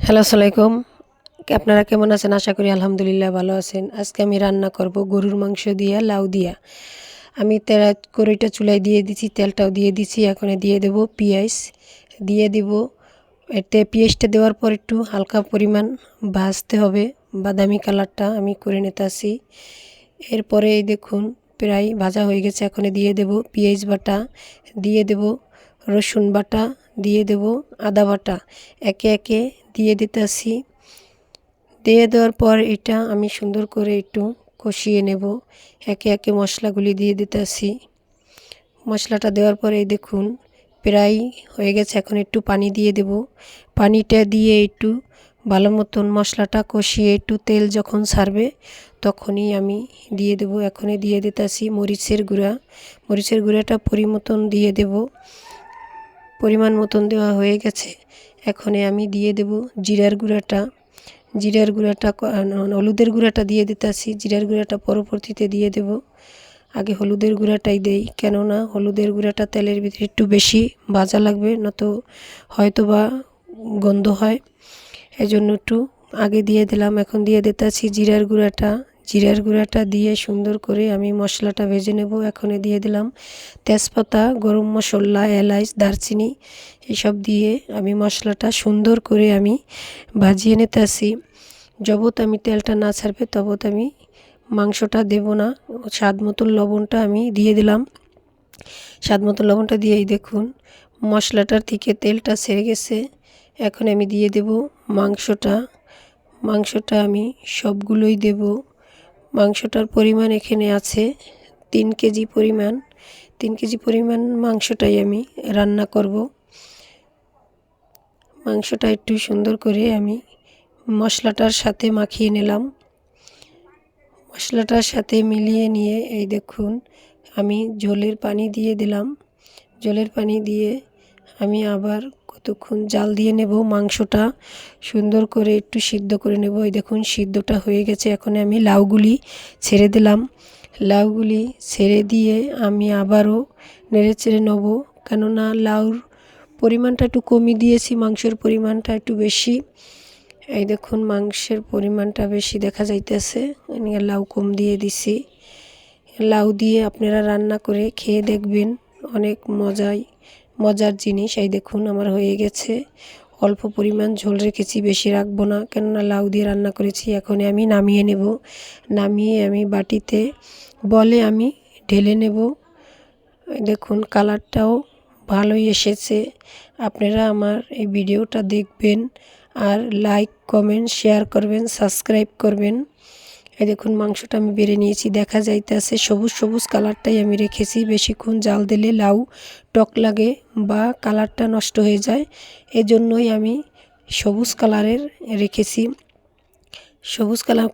Hello আসসালামাইকুম। আপনারা কেমন আছেন? আশা করি আলহামদুলিল্লাহ ভালো আছেন। আজকে আমি রান্না করব গরুর মাংস দিয়া লাউ দিয়া। আমি কড়াইটা চুলায় দিয়ে দিছি, তেলটাও দিয়ে দিছি। এখন দিয়ে দেব পেঁয়াজ, দিয়ে দিব। এতে পেঁয়াজটা দেওয়ার পর একটু হালকা পরিমাণ ভাজতে হবে, বাদামি কালারটা আমি করে নিতেছি। এরপরে এই দেখুন প্রায় ভাজা হয়ে গেছে। এখন দিয়ে দেব পেঁয়াজ বাটা, দিয়ে দেব রসুন বাটা, দিয়ে দেব আদা বাটা। একে একে দিয়ে দিতেছি। দিয়ে দেওয়ার পর এটা আমি সুন্দর করে একটু কষিয়ে নেব। একে একে মশলাগুলি দিয়ে দিতেছি। মশলাটা দেওয়ার পরে দেখুন প্রায় হয়ে গেছে। এখন একটু পানি দিয়ে দেব। পানিটা দিয়ে একটু ভালো মতন মশলাটা কষিয়ে একটু তেল যখন ছাড়বে তখনই আমি দিয়ে দেব। এখনই দিয়ে দিতেছি মরিচের গুঁড়া। মরিচের গুঁড়াটা পরিমতন দিয়ে দেব। পরিমাণ মতন দেওয়া হয়ে গেছে। এখনই আমি দিয়ে দেব জিরার গুঁড়াটা। জিরার গুঁড়াটা হলুদের গুঁড়াটা দিয়ে দিতেছি। জিরার গুঁড়াটা পরবর্তীতে দিয়ে দেব। আগে হলুদের গুঁড়াটাই দেই, কেননা হলুদের গুঁড়াটা তেলের ভিতরে একটু বেশি ভাজা লাগবে, নয়তো হয়তো বা গন্ধ হয়। এজন্য একটু আগে দিয়ে দিলাম। এখন দিয়ে দিতেছি জিরার গুঁড়াটা। জিরার গুঁড়াটা দিয়ে সুন্দর করে আমি মশলাটা ভেজে নেব। এখন দিয়ে দিলাম তেজপাতা, গরম মশলা, এলাচ, দারচিনি এসব দিয়ে আমি মশলাটা সুন্দর করে আমি ভাজিয়ে নিতেছি। যবত আমি তেলটা না ছাড়বে তবত আমি মাংসটা দেব না। স্বাদ মতন লবণটা আমি দিয়ে দিলাম। স্বাদ মতন লবণটা দিয়েই দেখুন মশলাটার থেকে তেলটা ছেড়ে গেছে। এখন আমি দিয়ে দেব মাংসটা। মাংসটা আমি সবগুলোই দেব। মাংসটার পরিমাণ এখানে আছে 3 কেজি পরিমাণ। 3 কেজি পরিমাণ মাংসটাই আমি রান্না করব। মাংসটা একটু সুন্দর করে আমি মশলাটার সাথে মাখিয়ে নিলাম। মশলাটার সাথে মিলিয়ে নিয়ে এই দেখুন আমি ঝোলের পানি দিয়ে দিলাম। ঝোলের পানি দিয়ে আমি আবার কতক্ষণ জাল দিয়ে নেব। মাংসটা সুন্দর করে একটু সিদ্ধ করে নেব। এই দেখুন সিদ্ধটা হয়ে গেছে। এখন আমি লাউগুলি ছেড়ে দিলাম। লাউগুলি ছেড়ে দিয়ে আমি আবারও নেড়ে চেড়ে নেব, কেননা লাউর পরিমাণটা একটু কমই দিয়েছি, মাংসের পরিমাণটা একটু বেশি। এই দেখুন মাংসের পরিমাণটা বেশি দেখা যাইতেছে, লাউ কম দিয়ে দিছি। লাউ দিয়ে আপনারা রান্না করে খেয়ে দেখবেন, অনেক মজার জিনিস। এই দেখুন আমার হয়ে গেছে। অল্প পরিমাণ ঝোল রেখেছি, বেশি রাখবো না, কেননা লাউ দিয়ে রান্না করেছি। এখন আমি নামিয়ে নেব। নামিয়ে আমি বাটিতে বলে আমি ঢেলে নেব। দেখুন কালারটাও ভালোই এসেছে। আপনারা আমার এই ভিডিওটা দেখবেন আর লাইক, কমেন্ট, শেয়ার করবেন, সাবস্ক্রাইব করবেন। এই দেখুন মাংসটা আমি বেড়ে নিয়েছি, দেখা যাইতেছে সবুজ সবুজ কালারটাই আমি রেখেছি। বেশিক্ষণ জাল দিলে লাউ টক লাগে বা কালারটা নষ্ট হয়ে যায়, এজন্যই আমি সবুজ কালারের রেখেছি। সবুজ কালার